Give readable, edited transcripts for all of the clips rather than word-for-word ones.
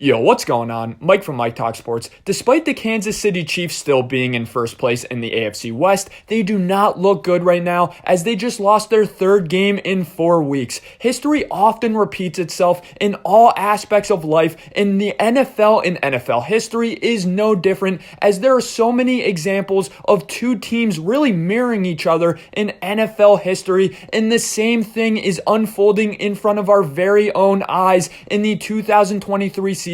Yo, what's going on? Mike from Mike Talk Sports. Despite the Kansas City Chiefs still being in first place in the AFC West, they do not look good right now as they just lost their third game in 4 weeks. History often repeats itself in all aspects of life, and the NFL in NFL history is no different as there are so many examples of two teams really mirroring each other in NFL history, and the same thing is unfolding in front of our very own eyes in the 2023 season,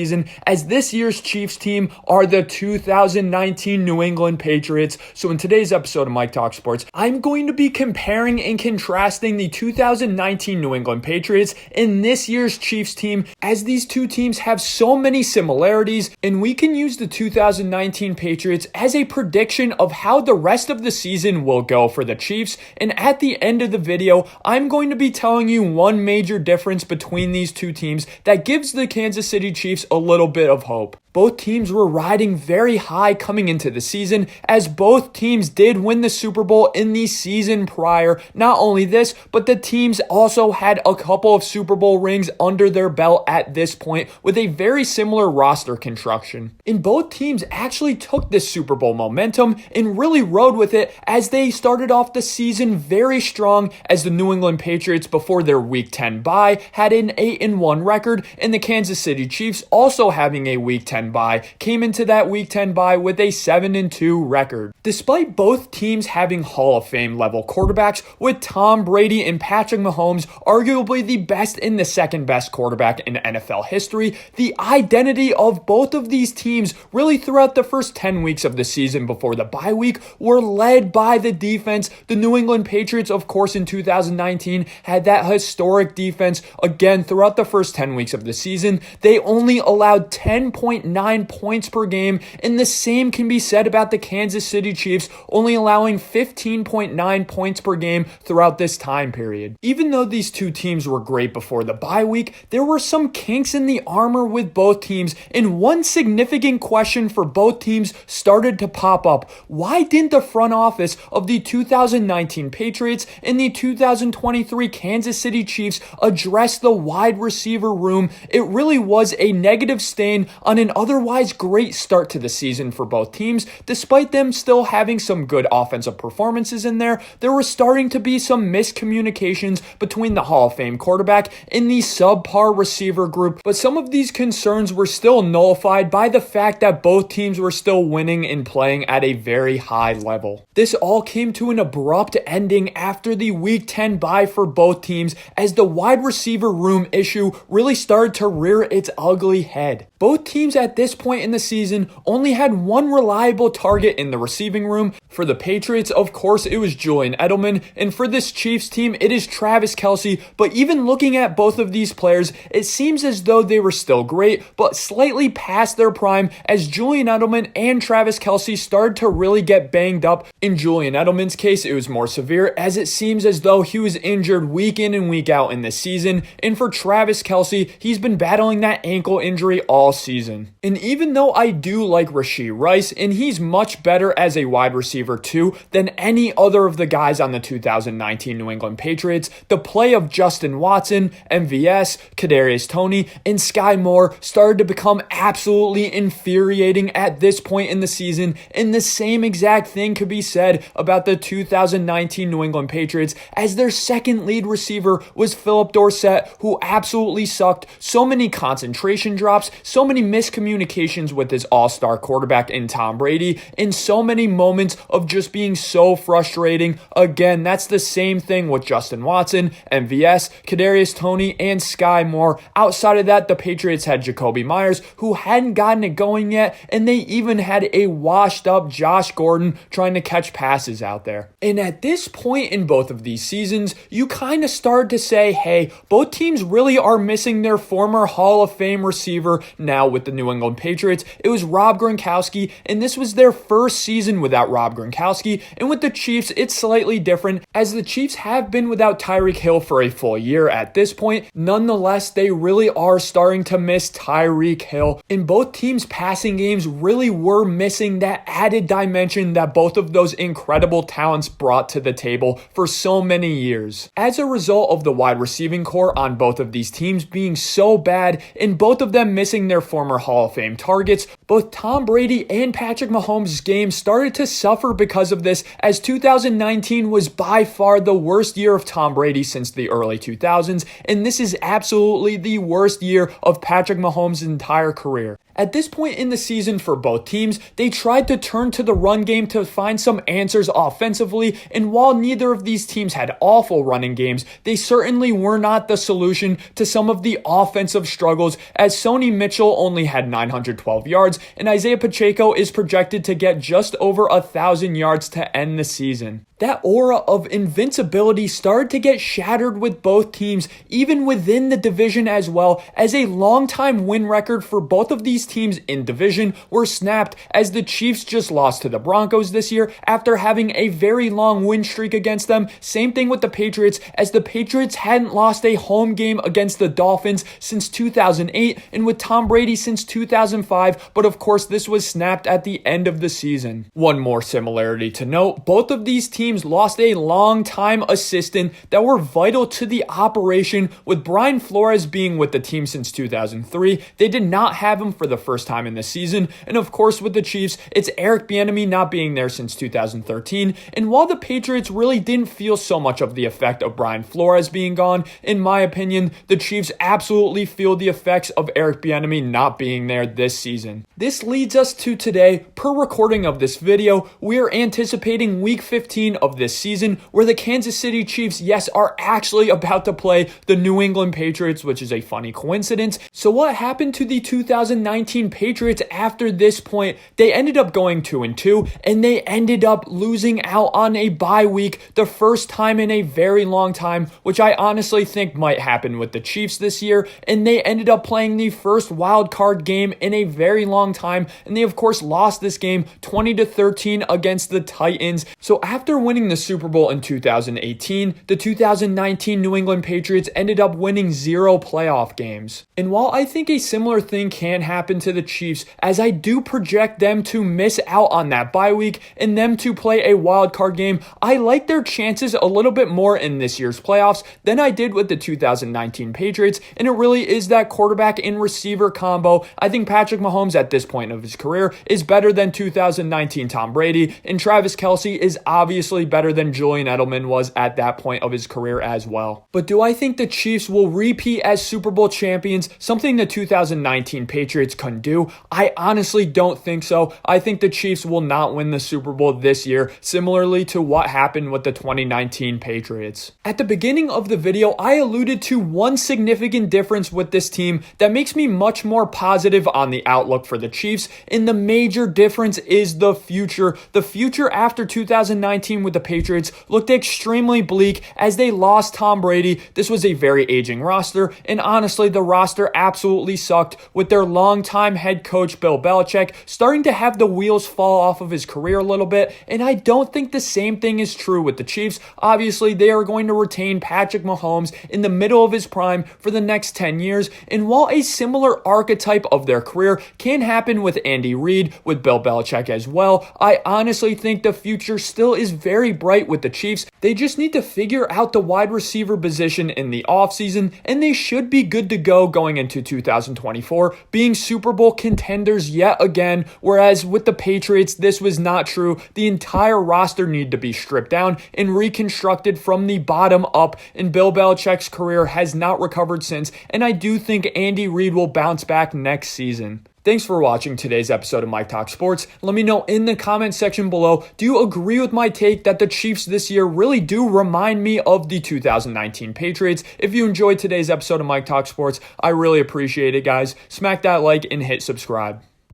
as this year's Chiefs team are the 2019 New England Patriots. So in today's episode of Mike Talk Sports, I'm going to be comparing and contrasting the 2019 New England Patriots and this year's Chiefs team, as these two teams have so many similarities, and we can use the 2019 Patriots as a prediction of how the rest of the season will go for the Chiefs. And at the end of the video, I'm going to be telling you one major difference between these two teams that gives the Kansas City Chiefs a little bit of hope. Both teams were riding very high coming into the season, as both teams did win the Super Bowl in the season prior. Not only this, but the teams also had a couple of Super Bowl rings under their belt at this point with a very similar roster construction. And both teams actually took this Super Bowl momentum and really rode with it as they started off the season very strong, as the New England Patriots before their Week 10 bye had an 8-1 record, and the Kansas City Chiefs also having a Week 10 bye came into that Week 10 bye with a 7-2 record. Despite both teams having Hall of Fame level quarterbacks, with Tom Brady and Patrick Mahomes arguably the best and the second best quarterback in NFL history, the identity of both of these teams really throughout the first 10 weeks of the season before the bye week were led by the defense. The New England Patriots, of course, in 2019 had that historic defense. Again, throughout the first 10 weeks of the season, they only allowed 10.9 points per game, and the same can be said about the Kansas City Chiefs, only allowing 15.9 points per game throughout this time period. Even though these two teams were great before the bye week, there were some kinks in the armor with both teams, and one significant question for both teams started to pop up. Why didn't the front office of the 2019 Patriots and the 2023 Kansas City Chiefs address the wide receiver room? It really was a negative stain on an otherwise great start to the season for both teams. Despite them still having some good offensive performances in there, there were starting to be some miscommunications between the Hall of Fame quarterback and the subpar receiver group, but some of these concerns were still nullified by the fact that both teams were still winning and playing at a very high level. This all came to an abrupt ending after the Week 10 bye for both teams, as the wide receiver room issue really started to rear its ugly head. Both teams at this point in the season only had one reliable target in the receiving room. For the Patriots, of course, it was Julian Edelman, and for this Chiefs team, it is Travis Kelce. But even looking at both of these players, it seems as though they were still great, but slightly past their prime, as Julian Edelman and Travis Kelce started to really get banged up. In Julian Edelman's case, it was more severe, as it seems as though he was injured week in and week out in this season. And for Travis Kelce, he's been battling that ankle injury all season. And even though I do like Rashee Rice, and he's much better as a wide receiver too than any other of the guys on the 2019 New England Patriots, the play of Justin Watson, MVS, Kadarius Toney, and Sky Moore started to become absolutely infuriating at this point in the season, and the same exact thing could be said about the 2019 New England Patriots, as their second lead receiver was Philip Dorsett, who absolutely sucked. So many concentration drops, so many miscommunications with his all-star quarterback in Tom Brady, and so many moments of just being so frustrating. Again, that's the same thing with Justin Watson, MVS, Kadarius Toney, and Sky Moore. Outside of that, the Patriots had Jacoby Myers, who hadn't gotten it going yet, and they even had a washed-up Josh Gordon trying to catch passes out there. And at this point in both of these seasons, you kind of started to say, hey, both teams really are missing their former Hall of Fame receiver. Now with the New England Patriots, it was Rob Gronkowski, and this was their first season without Rob Gronkowski. And with the Chiefs, it's slightly different, as the Chiefs have been without Tyreek Hill for a full year at this point. Nonetheless, they really are starting to miss Tyreek Hill, and both teams' passing games really were missing that added dimension that both of those incredible talents brought to the table for so many years. As a result of the wide receiving core on both of these teams being so bad, and both of them missing their former Hall of Fame targets, both Tom Brady and Patrick Mahomes' games started to suffer because of this, as 2019 was by far the worst year of Tom Brady since the early 2000s, and this is absolutely the worst year of Patrick Mahomes' entire career. At this point in the season for both teams, they tried to turn to the run game to find some answers offensively, and while neither of these teams had awful running games, they certainly were not the solution to some of the offensive struggles, as Sony Mitchell only had 912 yards, and Isaiah Pacheco is projected to get just over 1,000 yards to end the season. That aura of invincibility started to get shattered with both teams, even within the division as well, as a long-time win record for both of these teams in division were snapped, as the Chiefs just lost to the Broncos this year after having a very long win streak against them. Same thing with the Patriots, as the Patriots hadn't lost a home game against the Dolphins since 2008 and with Tom Brady since 2005, but of course this was snapped at the end of the season. One more similarity to note, both of these teams lost a long-time assistant that were vital to the operation, with Brian Flores being with the team since 2003. They did not have him for the first time in the season, and of course with the Chiefs, it's Eric Bieniemy not being there since 2013, and while the Patriots really didn't feel so much of the effect of Brian Flores being gone, in my opinion, the Chiefs absolutely feel the effects of Eric Bieniemy not being there this season. This leads us to today. Per recording of this video, we are anticipating Week 15 of this season, where the Kansas City Chiefs, yes, are actually about to play the New England Patriots, which is a funny coincidence. So what happened to the 2019 Patriots after this point? They ended up going 2-2, and they ended up losing out on a bye week, the first time in a very long time, which I honestly think might happen with the Chiefs this year, and they ended up playing the first wild card game in a very long time, and they of course lost this game 20-13 against the Titans. So after winning the Super Bowl in 2018, the 2019 New England Patriots ended up winning 0 playoff games. And while I think a similar thing can happen to the Chiefs, as I do project them to miss out on that bye week and them to play a wild card game, I like their chances a little bit more in this year's playoffs than I did with the 2019 Patriots, and it really is that quarterback and receiver combo. I think Patrick Mahomes at this point of his career is better than 2019 Tom Brady, and Travis Kelce is obviously better than Julian Edelman was at that point of his career as well. But do I think the Chiefs will repeat as Super Bowl champions, something the 2019 Patriots couldn't do? I honestly don't think so. I think the Chiefs will not win the Super Bowl this year, similarly to what happened with the 2019 Patriots. At the beginning of the video, I alluded to one significant difference with this team that makes me much more positive on the outlook for the Chiefs, and the major difference is the future. The future after 2019 with the Patriots looked extremely bleak as they lost Tom Brady. This was a very aging roster, and honestly, the roster absolutely sucked, with their longtime head coach Bill Belichick starting to have the wheels fall off of his career a little bit, and I don't think the same thing is true with the Chiefs. Obviously, they are going to retain Patrick Mahomes in the middle of his prime for the next 10 years, and while a similar archetype of their career can happen with Andy Reid, with Bill Belichick as well, I honestly think the future still is very bright with the Chiefs. They just need to figure out the wide receiver position in the offseason, and they should be good to go going into 2024, being Super Bowl contenders yet again, whereas with the Patriots, this was not true. The entire roster needed to be stripped down and reconstructed from the bottom up, and Bill Belichick's career has not recovered since, and I do think Andy Reid will bounce back next season. Thanks for watching today's episode of Mike Talk Sports. Let me know in the comment section below, do you agree with my take that the Chiefs this year really do remind me of the 2019 Patriots? If you enjoyed today's episode of Mike Talk Sports, I really appreciate it, guys. Smack that like and hit subscribe.